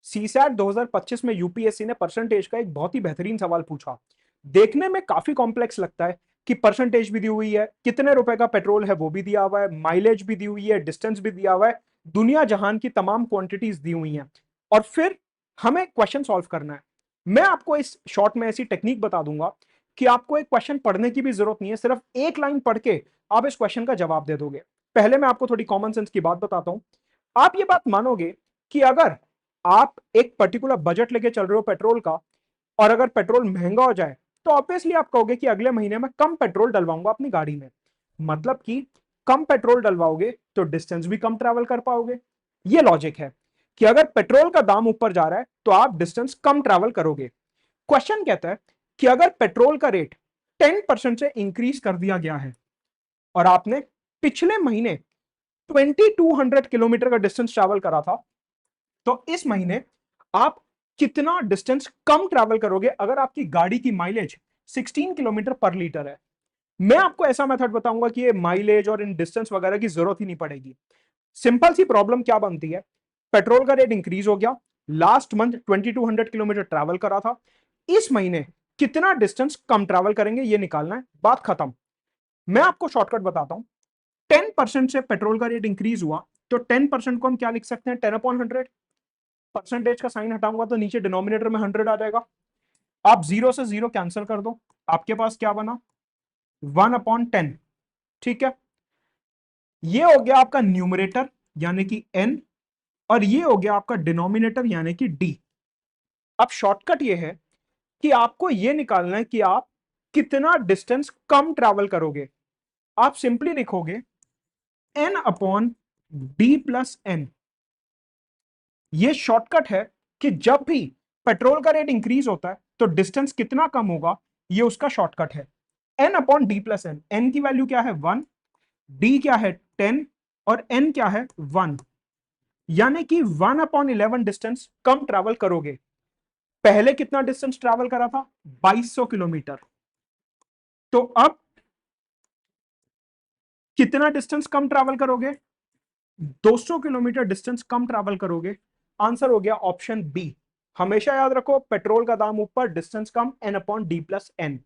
CSAT 2025 में UPSC ने percentage का एक बहुत ही बेहतरीन सवाल पूछा। देखने में काफी कॉम्प्लेक्स लगता है कि परसेंटेज भी दी हुई है, कितने रुपए का पेट्रोल है वो भी दिया हुआ है, माइलेज भी दी हुई है, डिस्टेंस भी दिया हुआ है, दुनिया जहान की तमाम क्वांटिटीज दी हुई हैं, और फिर हमें क्वेश्चन सॉल्व करना है। मैं आपको इस शॉर्ट में ऐसी टेक्निक बता दूंगा कि आपको एक क्वेश्चन पढ़ने की भी जरूरत नहीं है, सिर्फ एक लाइन पढ़ के आप इस क्वेश्चन का जवाब दे दोगे। पहले मैं आपको थोड़ी कॉमन सेंस की बात बताता हूं। आप ये बात मानोगे कि अगर आप एक पर्टिकुलर बजट लेके चल रहे हो पेट्रोल का, और अगर पेट्रोल महंगा हो जाए तो ऑब्वियसली आप कहोगे कि अगले महीने में कम पेट्रोल डलवाऊंगा अपनी गाड़ी में। मतलब कि कम पेट्रोल डलवाओगे तो डिस्टेंस भी कम ट्रैवल कर पाओगे। ये लॉजिक है कि अगर पेट्रोल का दाम ऊपर जा रहा है तो आप डिस्टेंस कम ट्रैवल करोगे। क्वेश्चन कहता है कि अगर पेट्रोल का रेट 10% से इंक्रीज कर दिया गया है और आपने पिछले महीने 2200 किलोमीटर का डिस्टेंस ट्रैवल करा था, तो इस महीने आप कितना डिस्टेंस कम ट्रैवल करोगे अगर आपकी गाड़ी की माइलेज 16 किलोमीटर पर लीटर है। मैं आपको ऐसा मेथड बताऊंगा कि ये माइलेज और इन डिस्टेंस वगैरह की जरूरत ही नहीं पड़ेगी। सिंपल सी प्रॉब्लम क्या बनती है, पेट्रोल का रेट इंक्रीज हो गया, लास्ट मंथ 2200 किलोमीटर ट्रैवल करा था, इस महीने कितना डिस्टेंस कम ट्रैवल करेंगे ये निकालना है, बात खत्म। मैं आपको शॉर्टकट बताता हूं। 10% से पेट्रोल का रेट इंक्रीज हुआ तो 10% को हम क्या लिख सकते हैं, 10/100। परसेंटेज का साइन हटाऊंगा तो नीचे डिनोमिनेटर में 100 आ जाएगा। आप जीरो से जीरो कैंसिल कर दो, आपके पास क्या बना, 1/10। ठीक है, ये हो गया आपका न्यूमरेटर यानी कि n, और ये हो गया आपका डिनोमिनेटर यानी कि d। अब शॉर्टकट ये है कि आपको ये निकालना है कि आप कितना डिस्टेंस कम ट्रैवल करोगे। आप सिंपली लिखोगे n/d+n। ये शॉर्टकट है कि जब भी पेट्रोल का रेट इंक्रीज होता है तो डिस्टेंस कितना कम होगा, ये उसका शॉर्टकट है। n/d+n, n की वैल्यू क्या है 1, d क्या है 10, और n क्या है 1, यानी कि 1/11 डिस्टेंस कम ट्रैवल करोगे। पहले कितना डिस्टेंस ट्रैवल करा था, 2200 किलोमीटर। तो अब कितना डिस्टेंस कम ट्रैवल करोगे, 200 किलोमीटर डिस्टेंस कम ट्रैवल करोगे। आंसर हो गया ऑप्शन बी। हमेशा याद रखो, पेट्रोल का दाम ऊपर, डिस्टेंस कम, n/d+n।